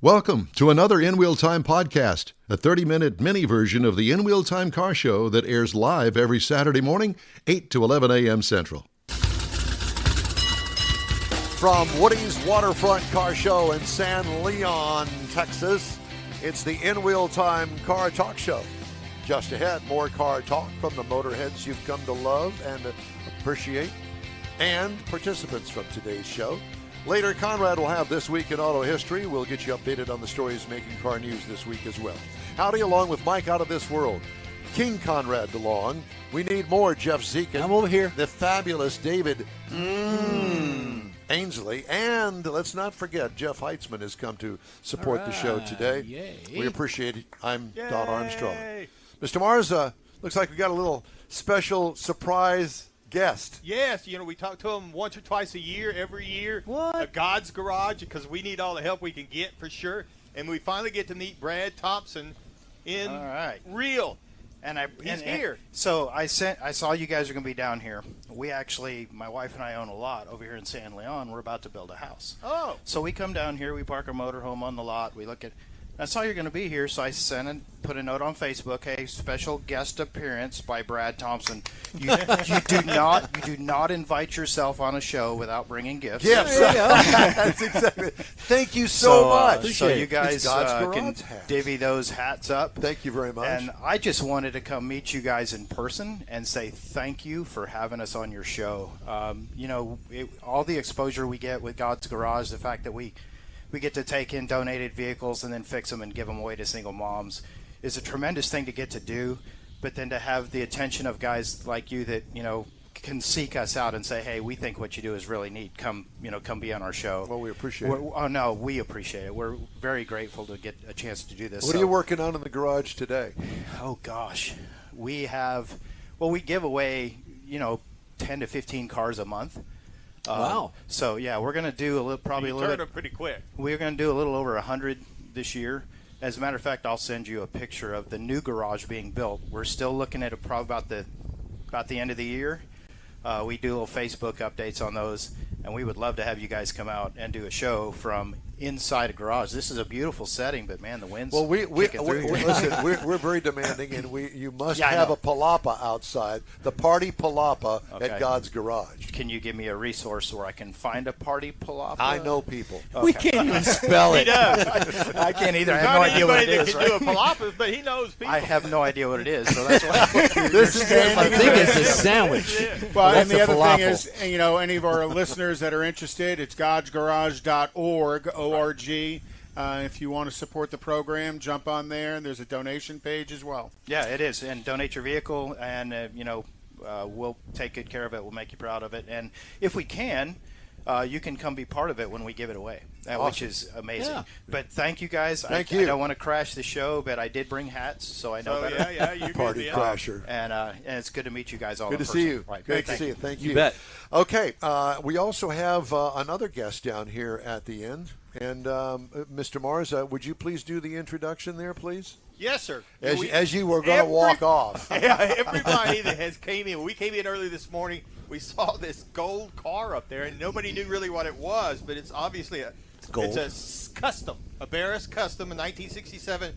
Welcome to another In Wheel Time podcast, a 30-minute mini version of the In Wheel Time car show that airs live every Saturday morning, 8 to 11 a.m. Central. From Woody's Waterfront Car Show in San Leon, Texas, it's the In Wheel Time Car Talk Show. Just ahead, more car talk from the motorheads you've come to love and appreciate, and participants from today's show. Later, Kondrad will have This Week in Auto History. We'll get you updated on the stories making car news this week as well. Howdy, along with Mike out of this world, King Kondrad DeLong. We need more Jeff Zekin. I'm over here. The fabulous David Ainsley. And let's not forget, Jeff Heitzman has come to support the show today. Yay. We appreciate it. I'm Don Armstrong. Mr. Marza, looks like we got a little special surprise guest. Yes, we talk to him once or twice a year, every year. What? God's Garage, because we need all the help we can get for sure. And we finally get to meet Brad Thompson in real. And he's here. So I saw you guys are going to be down here. We actually, my wife and I own a lot over here in San Leon. We're about to build a house. Oh. So we come down here. We park our motorhome on the lot. We look at. I saw you're going to be here, so I put a note on Facebook. Hey, special guest appearance by Brad Thompson. You do not invite yourself on a show without bringing gifts. Gifts. That's exactly. Thank you so much. So you guys can hats. divvy those hats up. Thank you very much. And I just wanted to come meet you guys in person and say thank you for having us on your show. All the exposure we get with God's Garage, the fact that we get to take in donated vehicles and then fix them and give them away to single moms is a tremendous thing to get to do. But then to have the attention of guys like you that, can seek us out and say, hey, we think what you do is really neat. Come be on our show. Well, we appreciate it. Oh, no, we appreciate it. We're very grateful to get a chance to do this. What are you working on in the garage today? Oh, gosh. We give away, 10 to 15 cars a month. Wow. So, yeah, we're going to do probably a little bit. Turned them pretty quick. We're going to do a little over 100 this year. As a matter of fact, I'll send you a picture of the new garage being built. We're still looking at probably about the end of the year. We do little Facebook updates on those, and we would love to have you guys come out and do a show from inside a garage. This is a beautiful setting, but man, the wind's kicking through here. Listen, we're very demanding, and you must have a palapa outside, the party palapa at God's Garage. Can you give me a resource where I can find a party palapa? I know people. Okay. We can't even spell it. He does. I can't either. I have no idea what it is. Can do a palapa, but he knows people. I have no idea what it is, so that's why. I think it's a sandwich. Well, and the other thing is, any of our listeners that are interested, it's godsgarage.org, O-R-G. If you want to support the program, jump on there, and there's a donation page as well. Yeah, it is. And donate your vehicle, and, we'll take good care of it. We'll make you proud of it. And if we can, you can come be part of it when we give it away, which is amazing. Yeah. But thank you, guys. Thank you. I don't want to crash the show, but I did bring hats, so I know better. Yeah, you Party crasher. And it's good to meet you guys all Good in to person. see you. Right. Good to see you. Thank you. You bet. Okay, we also have another guest down here at the end. And Mr. Marza, would you please do the introduction there, please? Yes, sir. As you were going to walk off. Yeah, everybody that has came in. We came in early this morning. We saw this gold car up there, and nobody knew really what it was, but it's obviously it's a custom, a Barris custom, a 1967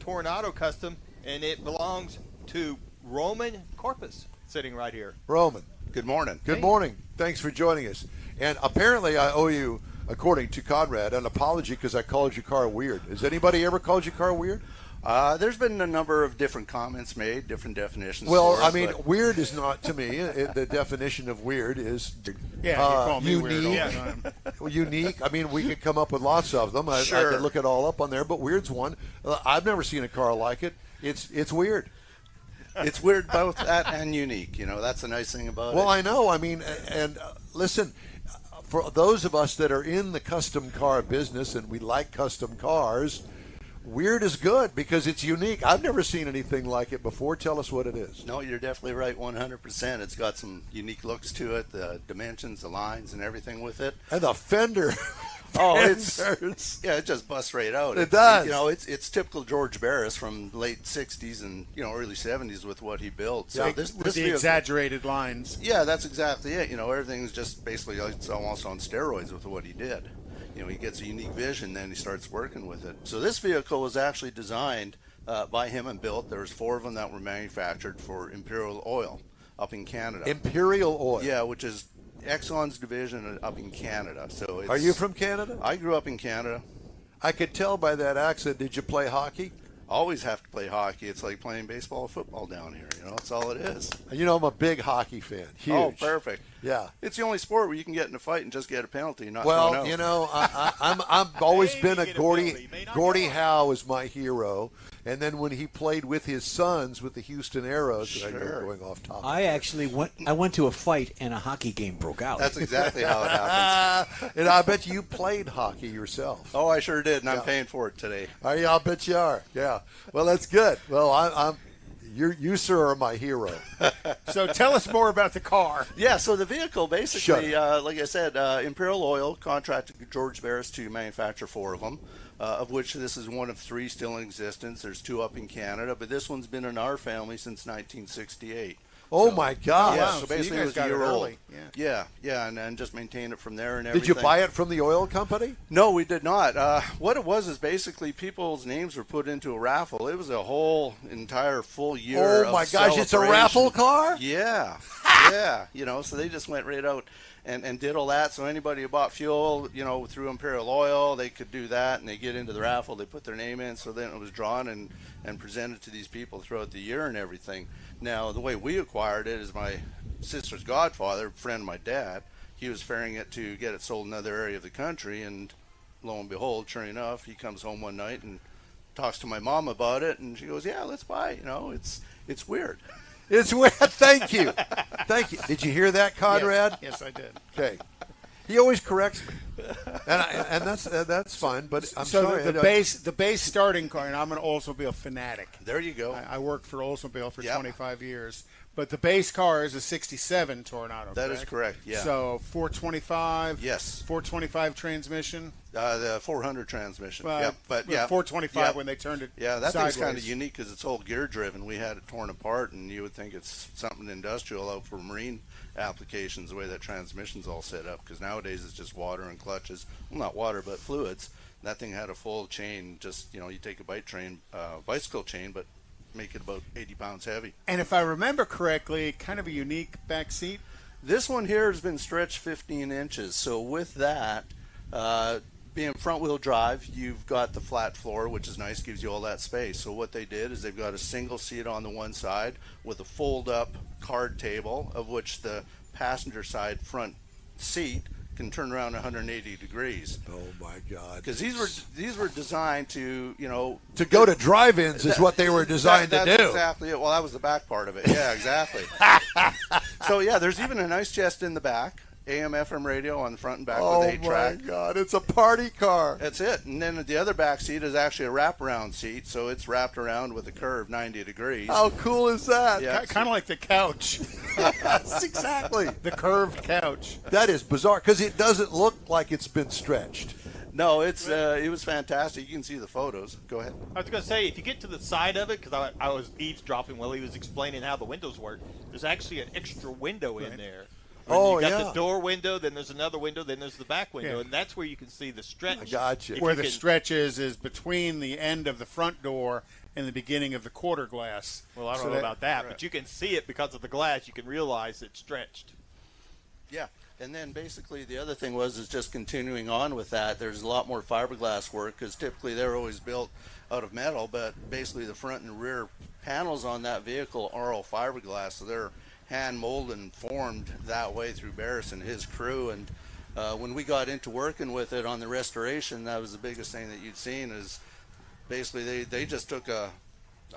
Toronado custom, and it belongs to Roman Korpus, sitting right here. Roman. Good morning. Good morning. Thanks for joining us. And apparently I owe you, according to Kondrad, an apology because I called your car weird. Has anybody ever called your car weird? There's been a number of different comments made, different definitions. Well, weird is not, to me, the definition of weird is Yeah, you call me unique. weird. Unique. I mean, we could come up with lots of them. I could look it all up on there, but weird's one. I've never seen a car like it. It's weird. It's weird, both that and unique. That's the nice thing about it. Well, I know. I mean, and listen, for those of us that are in the custom car business and we like custom cars, weird is good because it's unique. I've never seen anything like it before. Tell us what it is. No, you're definitely right, 100%. It's got some unique looks to it, the dimensions, the lines, and everything with it. And the fender. Oh, it just busts right out. It does. It's typical George Barris from late '60s and early '70s with what he built. So with the exaggerated lines. Yeah, that's exactly it. Everything's just basically it's almost on steroids with what he did. he gets a unique vision, then he starts working with it. So this vehicle was actually designed by him and built. There was 4 of them that were manufactured for Imperial Oil up in Canada. Imperial Oil. Yeah, which is Exxon's division up in Canada. So Are you from Canada? I grew up in Canada. I could tell by that accent. Did you play hockey? Always have to play hockey. It's like playing baseball or football down here. That's all it is. I'm a big hockey fan. Huge. Oh, perfect. Yeah. It's the only sport where you can get in a fight and just get a penalty. Not Well, thrown out. I've always Maybe been a get a penalty. May not Gordie go. Howe is my hero. And then when he played with his sons with the Houston Aeros, I know Sure. going off topic. I actually went to a fight and a hockey game broke out. That's exactly how it happens. And I bet you played hockey yourself. Oh, I sure did, and Yeah. I'm paying for it today. I'll bet you are. Yeah. Well, that's good. Well, you sir are my hero. So tell us more about the car. Yeah, so the vehicle basically, Shut like I said, Imperial Oil contracted George Barris to manufacture 4 of them, of which this is one of 3 still in existence. There's 2 up in Canada, but this one's been in our family since 1968. Oh, my God. Yeah, wow. so So basically you it guys was a got it year old. early. Yeah, and just maintain it from there and everything. Did you buy it from the oil company? No, we did not. What it was is basically people's names were put into a raffle. It was a whole entire full year. Oh, my of gosh, it's a celebration. raffle car? Yeah, yeah. So they just went right out and did all that. So anybody who bought fuel, through Imperial Oil, they could do that, and they get into the raffle. They put their name in, so then it was drawn and presented to these people throughout the year and everything. Now, the way we acquired it is my sister's godfather, friend of my dad. He was ferrying it to get it sold in another area of the country, and lo and behold, sure enough, he comes home one night and talks to my mom about it, and she goes, "Yeah, let's buy it." It's weird. It's weird. Thank you. Thank you. Did you hear that, Conrad? Yes, I did. Okay. He always corrects me, and that's fine. But I'm So sorry. the base starting car, and I'm an Oldsmobile fanatic. There you go. I worked for Oldsmobile for Yep. 25 years. But the base car is a 67 Toronado. That is correct, yeah. So 425. Yes. 425 transmission. The 400 transmission. Well, Yep, but yeah, 425 yeah. when they turned it. Yeah, that thing's kind of sideways. unique because it's all gear driven. We had it torn apart, and you would think it's something industrial out for marine applications. The way that transmission's all set up, because nowadays it's just water and clutches. Well, not water, but fluids. That thing had a full chain. Just you take a bicycle chain, but make it about 80 pounds heavy. And if I remember correctly, kind of a unique back seat. This one here has been stretched 15 inches. So with that, being front wheel drive, you've got the flat floor, which is nice, gives you all that space. So what they did is they've got a single seat on the one side with a fold up card table, of which the passenger side front seat can turn around 180 degrees. oh my God. Because these were designed to To go to drive-ins is what they were designed that's to do. Exactly it. Well, that was the back part of it. Yeah, exactly. So yeah, there's even a nice chest in the back, AM FM radio on the front and back Oh with 8 my track. God! It's a party car. That's it. And then the other back seat is actually a wraparound seat, so it's wrapped around with a curve 90 degrees. How cool is that? Yeah. Kind of like the couch. Yes, exactly. The curved couch. That is bizarre because it doesn't look like it's been stretched. No, it was fantastic. You can see the photos. Go ahead. I was going to say, if you get to the side of it, because I was eavesdropping while he was explaining how the windows work, there's actually an extra window in there. Oh, you got yeah. the door window, then there's another window, then there's the back window, Yeah. and that's where you can see the stretch. I got you. If Where you the can- stretch is between the end of the front door and the beginning of the quarter glass. Well, I don't So know about that, but you can see it because of the glass. You can realize it's stretched. Yeah. And then basically the other thing is just continuing on with that. There's a lot more fiberglass work because typically they're always built out of metal, but basically the front and rear panels on that vehicle are all fiberglass, so they're hand molded and formed that way through Barris and his crew. And when we got into working with it on the restoration, that was the biggest thing that you'd seen is basically they just took a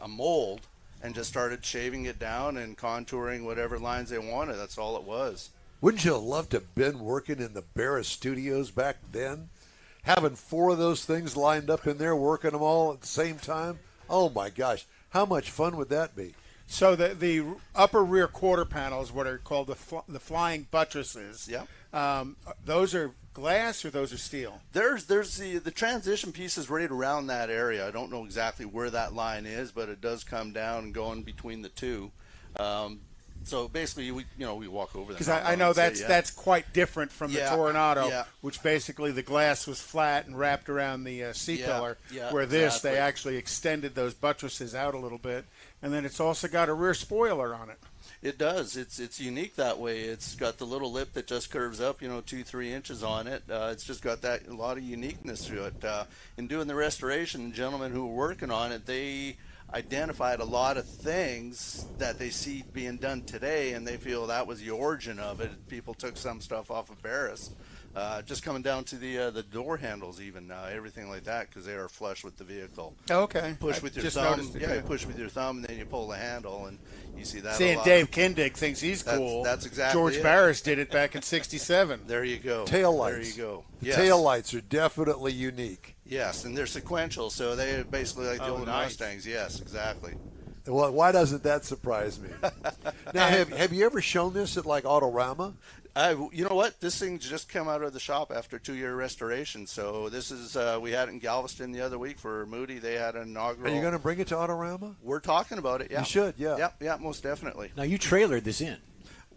mold and just started shaving it down and contouring whatever lines they wanted. That's all it was. Wouldn't you love to have been working in the Barris studios back then? Having 4 of those things lined up in there, working them all at the same time? Oh, my gosh. How much fun would that be? So the upper rear quarter panels, what are called the flying buttresses. Yeah. Those are glass or those are steel? There's the transition pieces right around that area. I don't know exactly where that line is, but it does come down and go in between the two. So basically, we walk over there. Because I know that's quite different from the Toronado, which basically the glass was flat and wrapped around the C-pillar, where this, they actually extended those buttresses out a little bit. And then it's also got a rear spoiler on it. It does. It's unique that way. It's got the little lip that just curves up, 2-3 inches on it. It's just got a lot of uniqueness to it. In doing the restoration, the gentlemen who were working on it, they identified a lot of things that they see being done today, and they feel that was the origin of it. People took some stuff off of Barris, just coming down to the door handles, even everything like that, because they are flush with the vehicle. Okay. Push with your thumb. You push with your thumb, and then you pull the handle, and you see that. Seeing Dave Kindig thinks he's cool. That's exactly George Barris did it back in '67. There you go. Tail lights. There you go. The tail lights are definitely unique. Yes, and they're sequential, so they basically like the old Mustangs. Yes, exactly. Well, why doesn't that surprise me? Now, have you ever shown this at like Autorama? You know what? This thing just came out of the shop after 2-year restoration. So this is we had it in Galveston the other week for Moody. They had an inaugural. Are you going to bring it to Autorama? We're talking about it. Yeah, you should. Yeah. Yeah, most definitely. Now you trailered this in.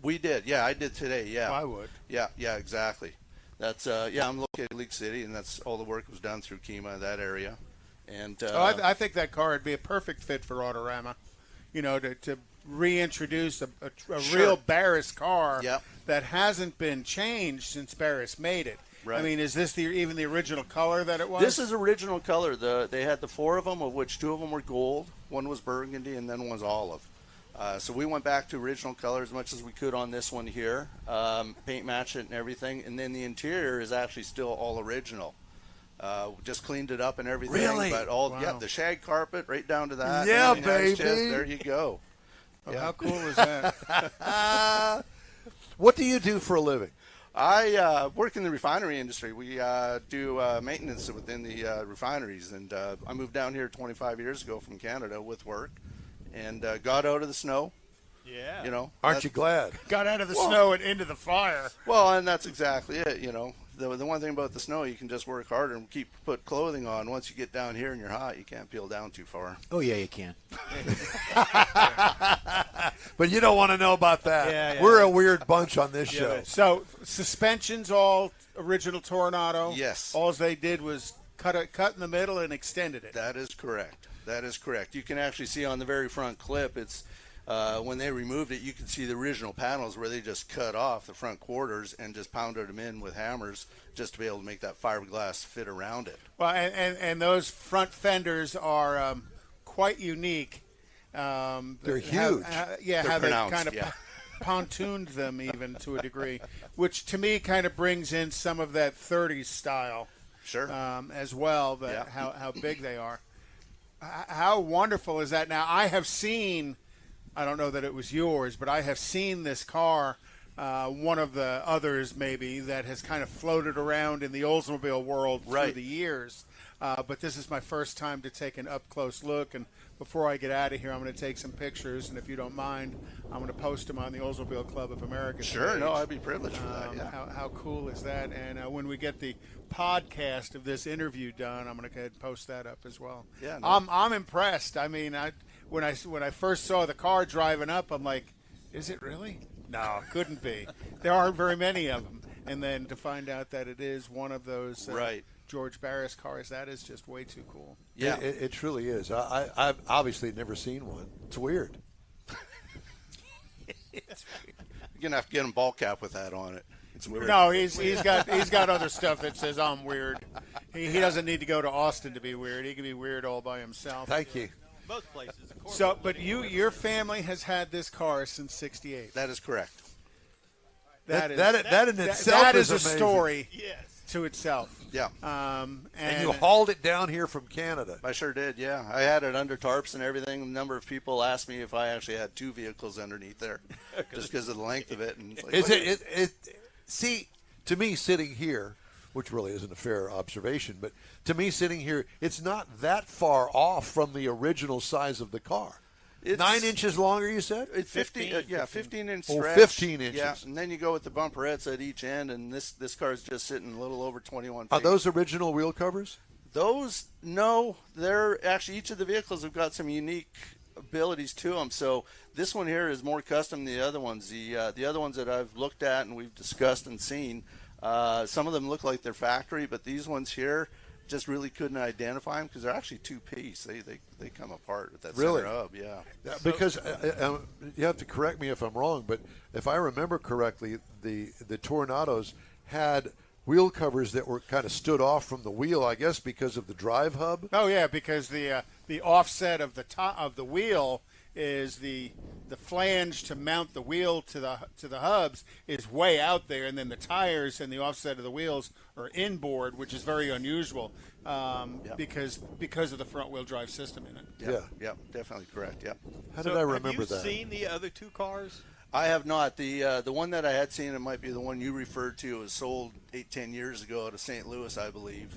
We did. Yeah, I did today. Yeah, I would. Yeah, exactly. That's I'm located in League City, and that's all the work was done through Kima, that area. And I think that car would be a perfect fit for Autorama. To reintroduce a real Barris car that hasn't been changed since Barris made it. Right. I mean, is this even the original color that it was? This is original color. They had the 4 of them, of which 2 of them were gold, 1 was burgundy, and then 1 was olive. So we went back to original color as much as we could on this one here, paint match it and everything, and then the interior is actually still all original. Just cleaned it up and everything. Really? But the shag carpet right down to that. Yeah, baby. There you go. Oh, how cool is that? What do you do for a living? I work in the refinery industry. We do maintenance within the refineries, and I moved down here 25 years ago from Canada with work, and got out of the snow. Yeah. Aren't you glad? Got out of the snow and into the fire. Well, and that's exactly it. The one thing about the snow, you can just work harder and put clothing on. Once you get down here and you're hot, you can't peel down too far. Oh yeah, you can. But you don't want to know about that. Yeah. We're a weird bunch on this show. So suspensions all original Toronado. Yes. All they did was cut in the middle and extended it. That is correct. You can actually see on the very front clip, it's when they removed it, you can see the original panels where they just cut off the front quarters and just pounded them in with hammers just to be able to make that fiberglass fit around it. Well, and those front fenders are quite unique. They're huge. How they kind of pontooned them even to a degree, which to me kind of brings in some of that 30s style. Sure. As well, but how big they are. How wonderful is that? Now, I have seen, I don't know that it was yours, but I have seen this car, one of the others maybe, that has kind of floated around in the Oldsmobile world through the years. But this is my first time to take an up-close look, and before I get out of here, I'm going to take some pictures, and if you don't mind, I'm going to post them on the Oldsmobile Club of America Sure, page. No, I'd be privileged for that, yeah. How cool is that? And when we get the podcast of this interview done, I'm going to go ahead and post that up as well. Yeah, no. I'm impressed. I mean, when I first saw the car driving up, I'm like, is it really? No, it couldn't be. There aren't very many of them. And then to find out that it is one of those George Barris cars, that is just way too cool. Yeah, it truly is. I've obviously never seen one. It's weird. You're gonna have to get him ball cap with that on it. It's weird. No, he's got other stuff that says I'm weird. He doesn't need to go to Austin to be weird. He can be weird all by himself. Thank you. Most places, of course. So, but your family has had this car since '68. That is correct. That in itself is a amazing. story Yes. to itself. Yeah. And you hauled it down here from Canada. I sure did, yeah. I had it under tarps and everything. A number of people asked me if I actually had 2 vehicles underneath there just because of the length of it. And it's like, see, to me, sitting here, which really isn't a fair observation, but to me, sitting here, it's not that far off from the original size of the car. It's 9 inches longer, you said? It's 15 inch stretch. Oh, 15 inches. Yeah, and then you go with the bumperettes at each end, and this car is just sitting a little over 21 feet. Are those original wheel covers? Those, no. They're actually, each of the vehicles have got some unique abilities to them. So this one here is more custom than the other ones. The other ones that I've looked at and we've discussed and seen, some of them look like they're factory, but these ones here just really couldn't identify them because they're actually two-piece. They come apart at that Really? center hub, yeah. Because you have to correct me if I'm wrong, but if I remember correctly, the Torenados had wheel covers that were kind of stood off from the wheel, I guess, because of the drive hub. Oh yeah, because the offset of the top of the wheel is the flange to mount the wheel to the hubs is way out there, and then the tires and the offset of the wheels are inboard, which is very unusual because of the front wheel drive system in it. Yeah, definitely correct. Yeah. How did I remember have you that? seen the other two cars? I have not. The one that I had seen, it might be the one you referred to, was sold 8-10 years ago to St. Louis, I believe.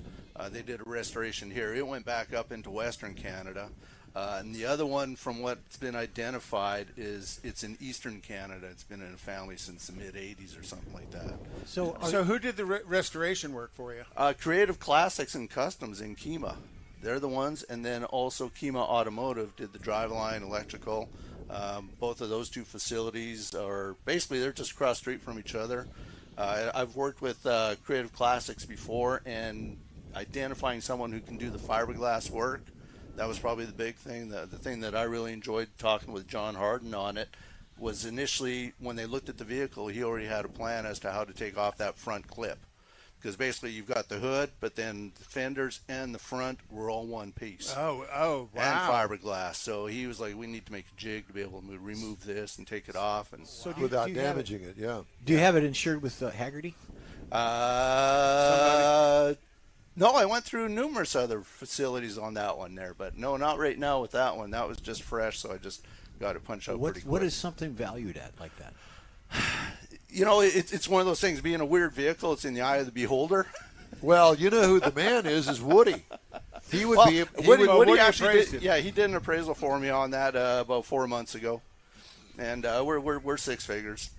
They did a restoration here. It went back up into Western Canada. And the other one, from what's been identified, it's in Eastern Canada. It's been in a family since the mid-'80s or something like that. So who did the restoration work for you? Creative Classics and Customs in Kemah. They're the ones. And then also Kemah Automotive did the driveline, electrical. Both of those two facilities are basically, they're just across the street from each other. I've worked with Creative Classics before, and identifying someone who can do the fiberglass work, that was probably the big thing. The thing that I really enjoyed talking with John Harden on it was initially when they looked at the vehicle, he already had a plan as to how to take off that front clip. Because basically you've got the hood, but then the fenders and the front were all one piece. Oh, wow. And fiberglass. So he was like, we need to make a jig to be able to remove this and take it off. And So Without damaging it, yeah. Do you have it insured with Haggerty? No, I went through numerous other facilities on that one there, but no, not right now with that one. That was just fresh, so I just got it punched out pretty quick. What is something valued at like that? You know, it's one of those things. Being a weird vehicle, it's in the eye of the beholder. Well, you know who the man is Woody. He would be. Woody actually did, he did an appraisal for me on that about 4 months ago, and we're six figures.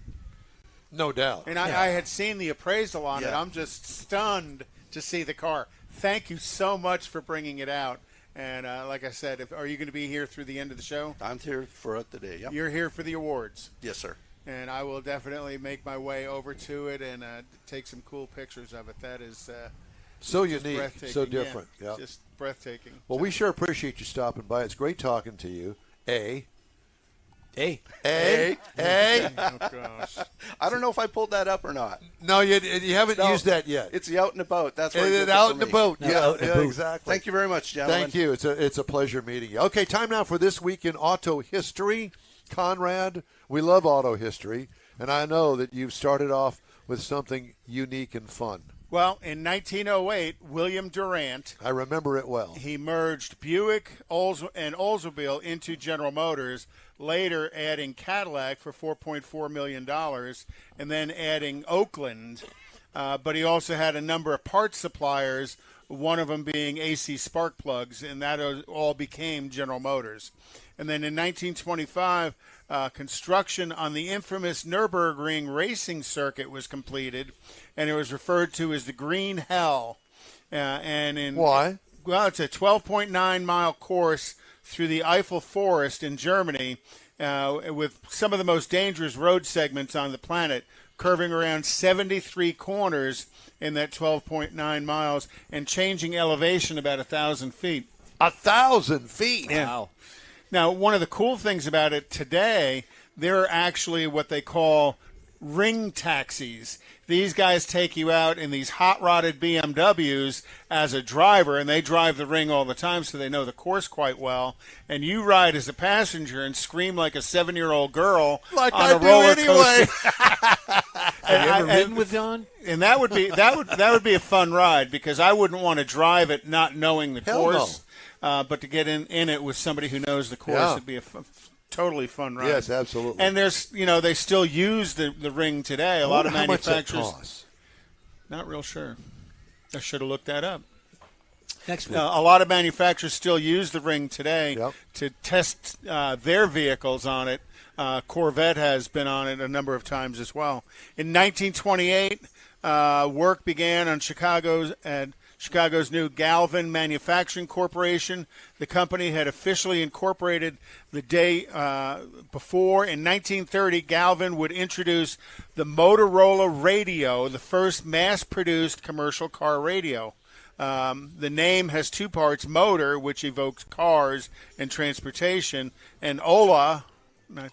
No doubt. And I had seen the appraisal on it. I'm just stunned to see the car. Thank you so much for bringing it out. And like I said, are you going to be here through the end of the show? I'm here for it today. Yep. You're here for the awards. Yes, sir. And I will definitely make my way over to it and take some cool pictures of it. That is so unique, so different. Yeah, just breathtaking. Well, we sure appreciate you stopping by. It's great talking to you. Hey. Oh, gosh. I don't know if I pulled that up or not. No, you haven't used that yet. It's the out and about. That's what it's out in the boat. No, Exactly. Thank you very much, gentlemen. Thank you. It's a pleasure meeting you. Okay, time now for This Week in Auto History. Konrad, we love auto history, and I know that you've started off with something unique and fun. Well, in 1908, William Durant, I remember it well. He merged Buick and Oldsmobile into General Motors, later adding Cadillac for $4.4 million, and then adding Oakland. But he also had a number of parts suppliers, one of them being AC spark plugs, and that all became General Motors. And then in 1925, construction on the infamous Nürburgring racing circuit was completed, and it was referred to as the Green Hell. Why? Well, it's a 12.9-mile course through the Eiffel Forest in Germany with some of the most dangerous road segments on the planet, curving around 73 corners in that 12.9 miles and changing elevation about 1,000 feet. 1,000 feet? Yeah. Wow. Now, one of the cool things about it today, there are actually what they call ring taxis. These guys take you out in these hot-rodded BMWs as a driver, and they drive the ring all the time, so they know the course quite well. And you ride as a passenger and scream like a 7-year-old girl like on I a roller do anyway. coaster. Have you ever ridden with Don? And that would be a fun ride because I wouldn't want to drive it not knowing the Hell course. But to get in it with somebody who knows the course would be a totally fun ride. Yes, absolutely. And there's, they still use the ring today. A lot of manufacturers. How much that costs? Not real sure. I should have looked that up. Next week. A lot of manufacturers still use the ring today to test their vehicles on it. Corvette has been on it a number of times as well. In 1928, work began on Chicago's new Galvin Manufacturing Corporation. The company had officially incorporated the day before. In 1930, Galvin would introduce the Motorola radio, the first mass-produced commercial car radio. The name has two parts: motor, which evokes cars and transportation, and Ola.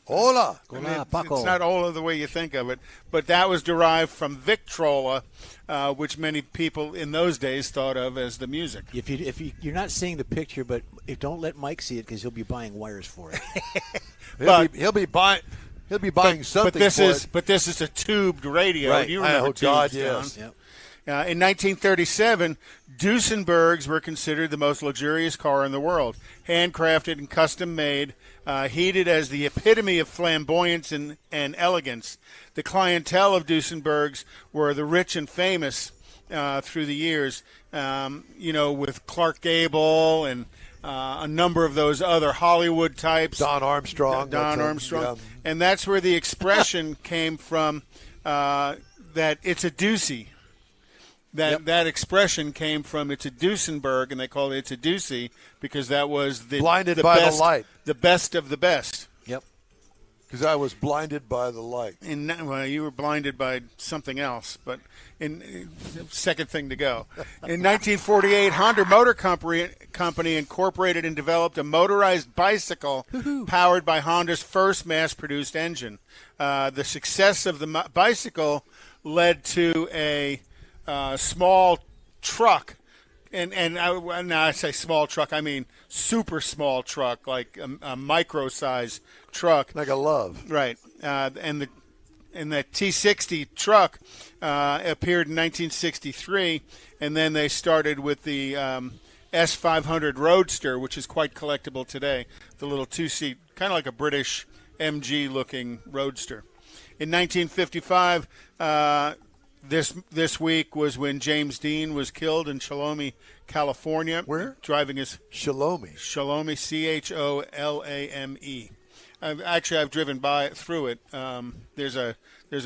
Hola. It's not Ola the way you think of it, but that was derived from Victrola, which many people in those days thought of as the music. If you're not seeing the picture, but don't let Mike see it because he'll be buying wires for it. He'll be buying something. But this is a tubed radio. Right. You remember tubes, God, John. yes. Yep. In 1937, Duesenbergs were considered the most luxurious car in the world. Handcrafted and custom-made, heated as the epitome of flamboyance and elegance. The clientele of Duesenbergs were the rich and famous through the years, with Clark Gable and a number of those other Hollywood types. Don Armstrong. Yeah. And that's where the expression came from, that it's a doozy. That expression came from it's a Duesenberg, and they called it it's a doozy because that was blinded by the light, the best of the best. Yep. Because I was blinded by the light. You were blinded by something else, but second thing to go. In 1948, Honda Motor Company incorporated and developed a motorized bicycle powered by Honda's first mass-produced engine. The success of the bicycle led to a small truck, and now I say small truck, I mean super small truck, like a micro-size truck. Like a Love. Right. And the T60 truck appeared in 1963, and then they started with the S500 Roadster, which is quite collectible today, the little two-seat, kind of like a British MG-looking Roadster. In 1955, This week was when James Dean was killed in Cholome, California. Where? Driving his Cholome, Cholame, Cholame. I've driven through it. There's a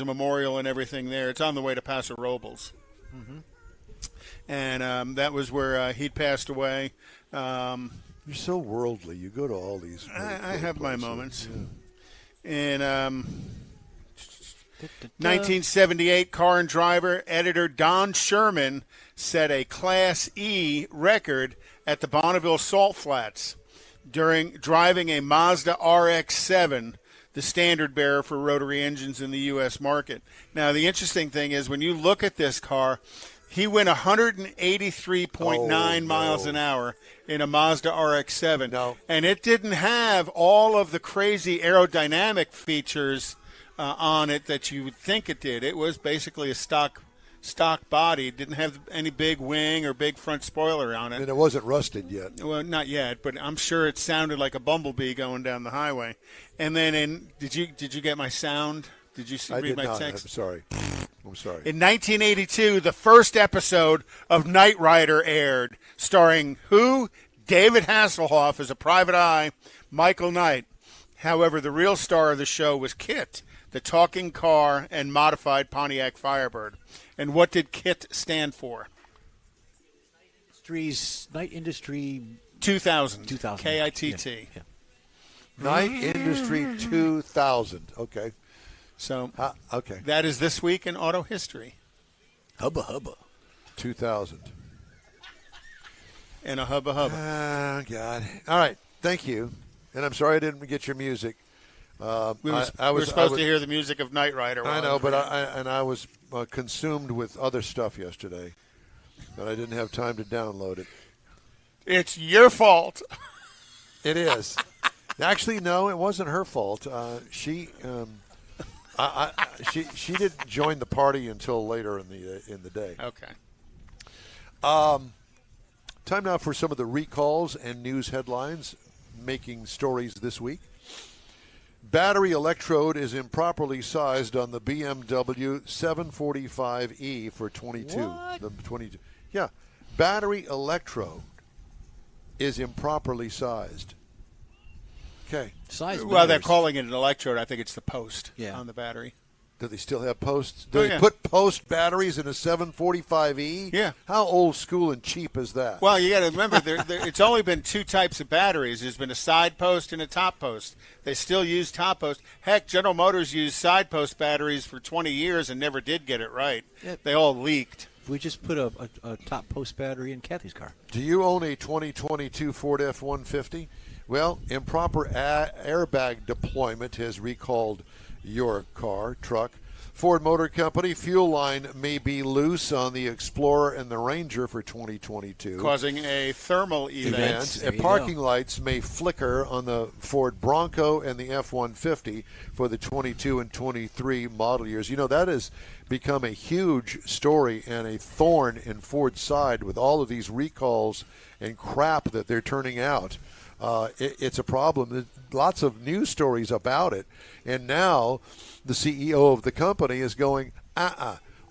memorial and everything there. It's on the way to Paso Robles. Mm-hmm. And that was where he'd passed away. You're so worldly. You go to all these. I have my moments. Yeah. And 1978, car and driver editor Don Sherman set a Class E record at the Bonneville Salt Flats during driving a Mazda RX-7, the standard bearer for rotary engines in the U.S. market. Now, the interesting thing is when you look at this car, he went 183.9 miles an hour in a Mazda RX-7. No. And it didn't have all of the crazy aerodynamic features on it that you would think it did. It was basically a stock body. It didn't have any big wing or big front spoiler on it. And it wasn't rusted yet. Well, not yet, but I'm sure it sounded like a bumblebee going down the highway. And then did you get my sound? Did you read my text? I'm sorry. In 1982, the first episode of Knight Rider aired, starring who? David Hasselhoff as a private eye, Michael Knight. However, the real star of the show was KITT, the talking car and modified Pontiac Firebird. And what did KITT stand for? Knight Industry 2000. KITT. Yeah. Knight Industry 2000. Okay. So okay. That is this week in auto history. Hubba hubba. 2000. And a hubba hubba. Oh, God. All right. Thank you. And I'm sorry I didn't get your music. We were supposed to hear the music of Knight Rider. I know, but I was consumed with other stuff yesterday that I didn't have time to download it. It's your fault. It is. Actually, no, it wasn't her fault. She didn't join the party until later in the day. Okay. Time now for some of the recalls and news headlines making stories this week. Battery electrode is improperly sized on the BMW 745e for 22. What? The 22. Yeah, battery electrode is improperly sized. Okay. Size Well, they're matters. calling it an electrode. I think it's the post on the battery. Do they still have posts? Oh, Do they put post batteries in a 745E? Yeah. How old school and cheap is that? Well, you got to remember, it's only been two types of batteries. There's been a side post and a top post. They still use top post. Heck, General Motors used side post batteries for 20 years and never did get it right. Yep. They all leaked. We just put a top post battery in Kathy's car. Do you own a 2022 Ford F-150? Well, improper airbag deployment has recalled your car, truck. Ford Motor Company fuel line may be loose on the Explorer and the Ranger for 2022. Causing a thermal event. And parking lights may flicker on the Ford Bronco and the F-150 for the 22 and 23 model years. You know, that has become a huge story and a thorn in Ford's side with all of these recalls and crap that they're turning out. It's a problem. There's lots of news stories about it. And now the CEO of the company is going,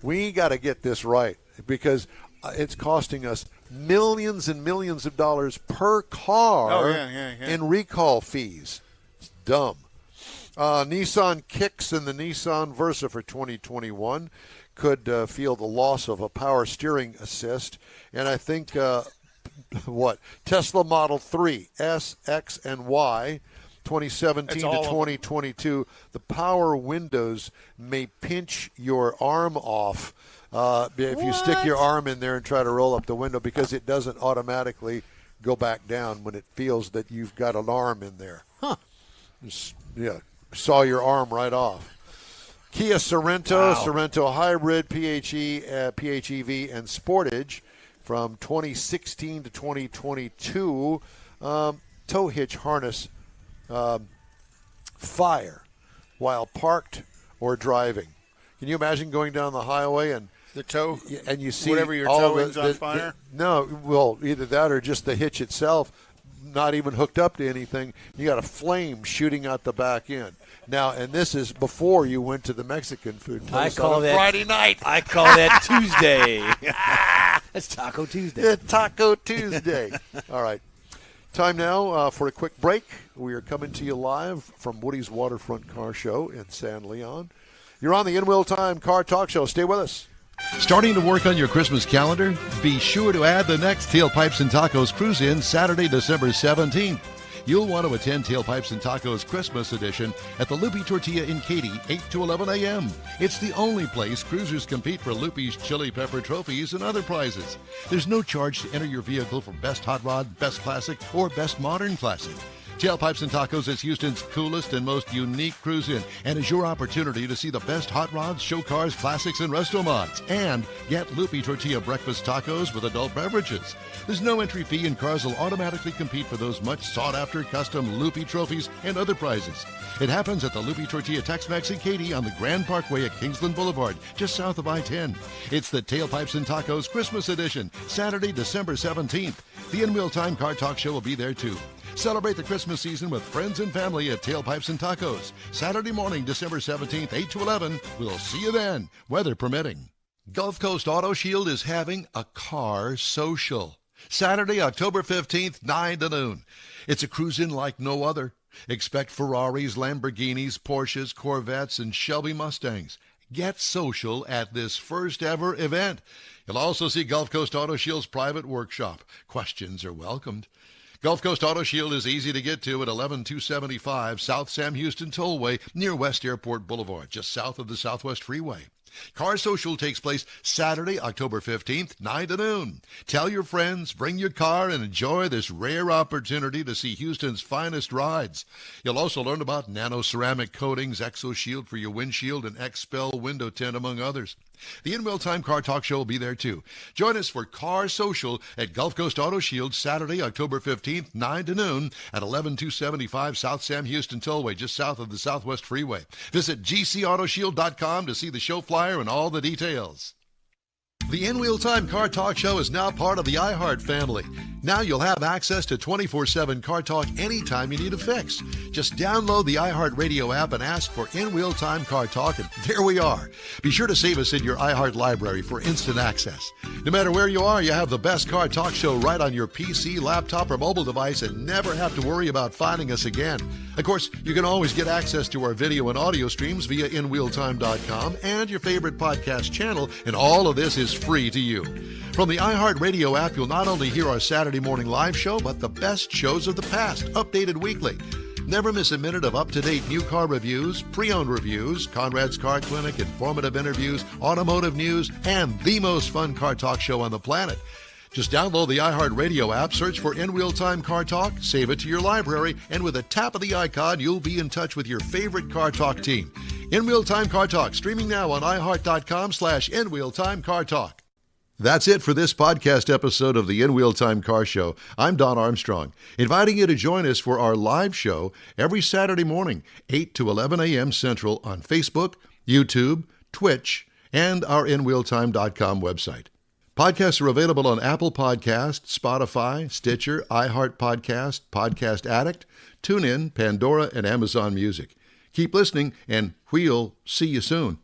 we got to get this right because it's costing us millions and millions of dollars per car in recall fees. It's dumb. Nissan Kicks and the Nissan Versa for 2021 could feel the loss of a power steering assist. And I think Tesla Model 3, S, X, and Y, 2017 to 2022, the power windows may pinch your arm off if you stick your arm in there and try to roll up the window because it doesn't automatically go back down when it feels that you've got an arm in there. Saw your arm right off. Kia Sorento, Sorento Hybrid, PHEV, and Sportage from 2016 to 2022. Tow hitch harness fire while parked or driving. Can you imagine going down the highway and the tow and you see whatever your all towing's on fire? No, well, either that or just the hitch itself not even hooked up to anything. You got a flame shooting out the back end. Now, and this is before you went to the Mexican food place on Friday night. I call that Tuesday. That's Taco Tuesday. Yeah, Taco Tuesday. All right. Time now for a quick break. We are coming to you live from Woody's Waterfront Car Show in San Leon. You're on the In Wheel Time Car Talk Show. Stay with us. Starting to work on your Christmas calendar? Be sure to add the next Tailpipes and Tacos Cruise-In Saturday, December 17th. You'll want to attend Tailpipes and Tacos Christmas Edition at the Loopy Tortilla in Katy, 8 to 11 a.m. It's the only place cruisers compete for Loopy's Chili Pepper trophies and other prizes. There's no charge to enter your vehicle for Best Hot Rod, Best Classic, or Best Modern Classic. Tailpipes and Tacos is Houston's coolest and most unique cruise-in and is your opportunity to see the best hot rods, show cars, classics, and resto mods. And get Loopy Tortilla breakfast tacos with adult beverages. There's no entry fee and cars will automatically compete for those much sought-after custom Loopy trophies and other prizes. It happens at the Loopy Tortilla Tex-Mex in Katy on the Grand Parkway at Kingsland Boulevard, just south of I-10. It's the Tailpipes and Tacos Christmas Edition, Saturday, December 17th. The In Wheel Time Car Talk Show will be there too. Celebrate the Christmas season with friends and family at Tailpipes and Tacos. Saturday morning, December 17th, 8 to 11. We'll see you then, weather permitting. Gulf Coast Auto Shield is having a car social. Saturday, October 15th, 9 to noon. It's a cruise-in like no other. Expect Ferraris, Lamborghinis, Porsches, Corvettes, and Shelby Mustangs. Get social at this first-ever event. You'll also see Gulf Coast Auto Shield's private workshop. Questions are welcomed. Gulf Coast Auto Shield is easy to get to at 11275 South Sam Houston Tollway near West Airport Boulevard, just south of the Southwest Freeway. Car Social takes place Saturday, October 15th, 9 to noon. Tell your friends, bring your car, and enjoy this rare opportunity to see Houston's finest rides. You'll also learn about nano-ceramic coatings, ExoShield for your windshield, and XPEL window tint, among others. The In Wheel Time Car Talk Show will be there, too. Join us for Car Social at Gulf Coast Auto Shield, Saturday, October 15th, 9 to noon at 11275 South Sam Houston Tollway, just south of the Southwest Freeway. Visit gcautoshield.com to see the show flyer and all the details. The In Wheel Time Car Talk Show is now part of the iHeart family. Now you'll have access to 24/7 Car Talk anytime you need a fix. Just download the iHeart Radio app and ask for In Wheel Time Car Talk, and there we are. Be sure to save us in your iHeart library for instant access. No matter where you are, you have the best Car Talk Show right on your PC, laptop, or mobile device and never have to worry about finding us again. Of course, you can always get access to our video and audio streams via InWheelTime.com and your favorite podcast channel, and all of this is free to you. From the iHeart Radio app, you'll not only hear our Saturday morning live show, but the best shows of the past, updated weekly. Never miss a minute of up-to-date new car reviews, pre-owned reviews, Konrad's Car Clinic, informative interviews, automotive news, and the most fun car talk show on the planet. Just download the iHeart Radio app, search for In Wheel Time Car Talk, save it to your library, and with a tap of the icon, you'll be in touch with your favorite Car Talk team. In Wheel Time Car Talk, streaming now on iHeart.com/In Wheel Time Car Talk. That's it for this podcast episode of the In Wheel Time Car Show. I'm Don Armstrong, inviting you to join us for our live show every Saturday morning, 8 to 11 a.m. Central on Facebook, YouTube, Twitch, and our InWheelTime.com website. Podcasts are available on Apple Podcasts, Spotify, Stitcher, iHeart Podcast, Podcast Addict, TuneIn, Pandora, and Amazon Music. Keep listening, and we'll see you soon.